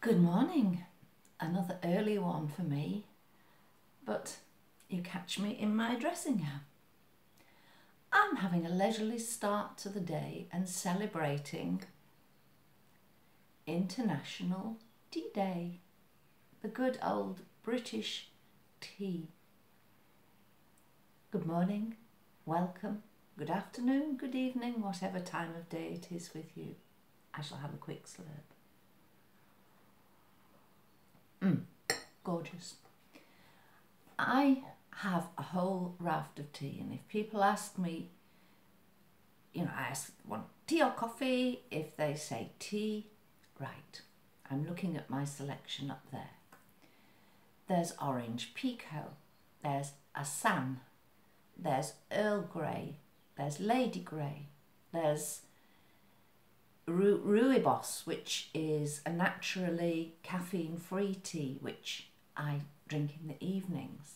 Good morning. Another early one for me, but you catch me in my dressing gown. I'm having a leisurely start to the day and celebrating International Tea Day, the good old British tea. Good morning, welcome, good afternoon, good evening, whatever time of day it is with you. I shall have a quick slurp. Gorgeous. I have a whole raft of tea, and if people ask me, I ask one tea or coffee, if they say tea, right, I'm looking at my selection up there. There's orange pekoe, there's Assam, there's Earl Grey, there's Lady Grey, there's rooibos, which is a naturally caffeine-free tea, which I drink in the evenings.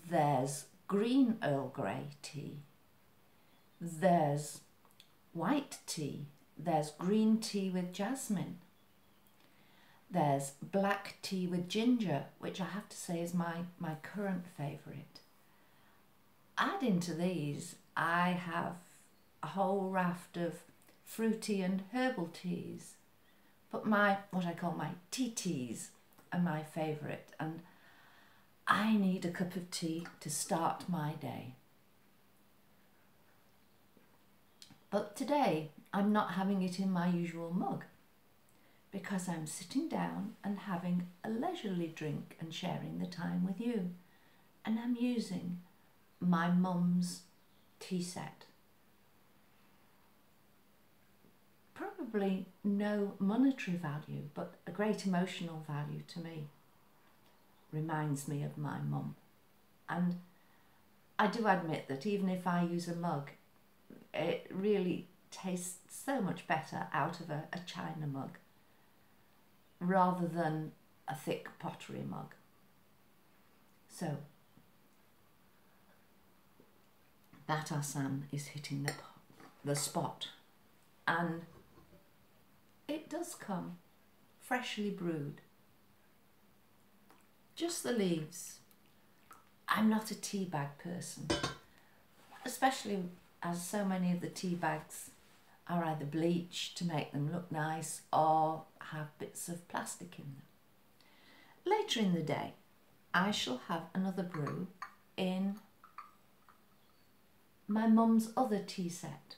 There's green Earl Grey tea, there's white tea, there's green tea with jasmine, there's black tea with ginger, which I have to say is my current favourite. Adding to these, I have a whole raft of fruity and herbal teas, but what I call my tea teas are my favourite, and I need a cup of tea to start my day. But today I'm not having it in my usual mug, because I'm sitting down and having a leisurely drink and sharing the time with you, and I'm using my mum's tea set. Probably no monetary value, but a great emotional value to me. Reminds me of my mum. And I do admit that even if I use a mug, it really tastes so much better out of a china mug rather than a thick pottery mug. So that Assam is hitting the spot, and it does come freshly brewed. Just the leaves. I'm not a tea bag person, especially as so many of the tea bags are either bleached to make them look nice or have bits of plastic in them. Later in the day, I shall have another brew in my mum's other tea set.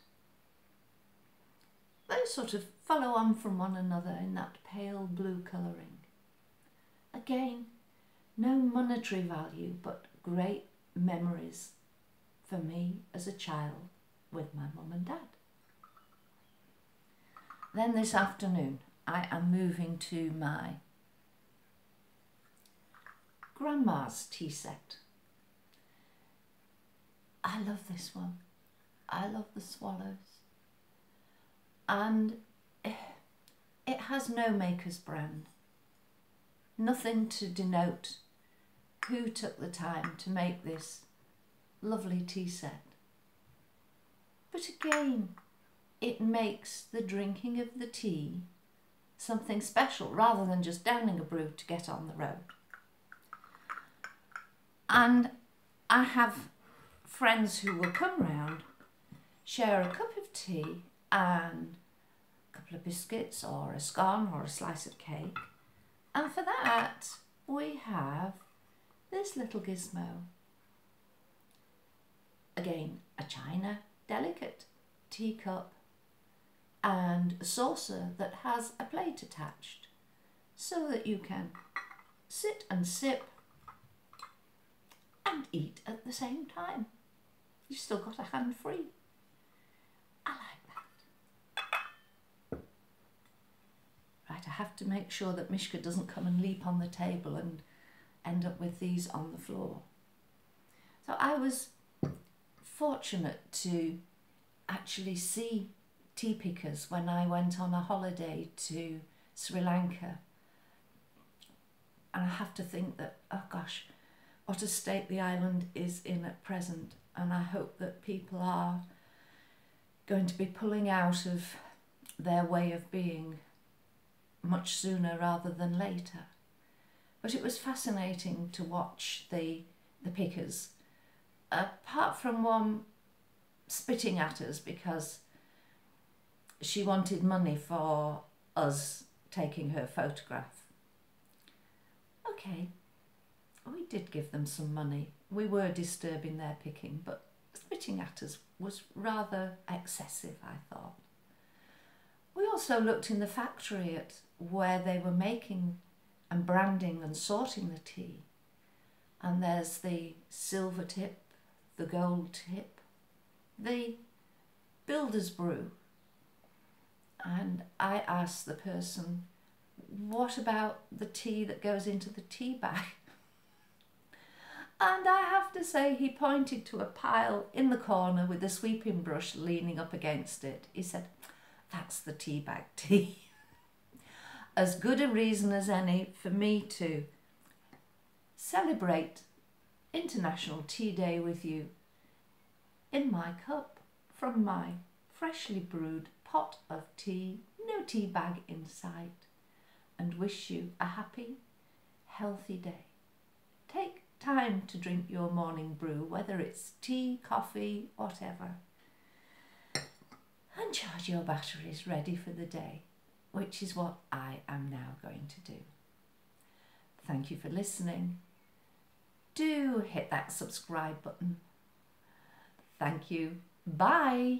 They sort of follow on from one another in that pale blue colouring. Again, no monetary value, but great memories for me as a child with my mum and dad. Then this afternoon, I am moving to my grandma's tea set. I love this one. I love the swallows. And it has no maker's brand. Nothing to denote who took the time to make this lovely tea set. But again, it makes the drinking of the tea something special rather than just downing a brew to get on the road. And I have friends who will come round, share a cup of tea and a couple of biscuits or a scone or a slice of cake, and for that we have this little gizmo. Again, a china delicate teacup and a saucer that has a plate attached so that you can sit and sip and eat at the same time. You've still got a hand free. I like that. Right, I have to make sure that Mishka doesn't come and leap on the table and end up with these on the floor. So I was fortunate to actually see tea pickers when I went on a holiday to Sri Lanka. And I have to think that, oh gosh, what a state the island is in at present. And I hope that people are going to be pulling out of their way of being much sooner rather than later. But it was fascinating to watch the pickers, apart from one spitting at us because she wanted money for us taking her photograph. Okay, we did give them some money. We were disturbing their picking, but spitting at us was rather excessive, I thought. We also looked in the factory at where they were making and branding and sorting the tea. And there's the silver tip, the gold tip, the builder's brew. And I asked the person, what about the tea that goes into the tea bag? And I have to say, he pointed to a pile in the corner with a sweeping brush leaning up against it. He said, that's the tea bag tea. As good a reason as any for me to celebrate International Tea Day with you in my cup from my freshly brewed pot of tea, no tea bag in sight, and wish you a happy, healthy day. Take time to drink your morning brew, whether it's tea, coffee, whatever, and charge your batteries ready for the day, which is what I am now going to do. Thank you for listening. Do hit that subscribe button. Thank you. Bye.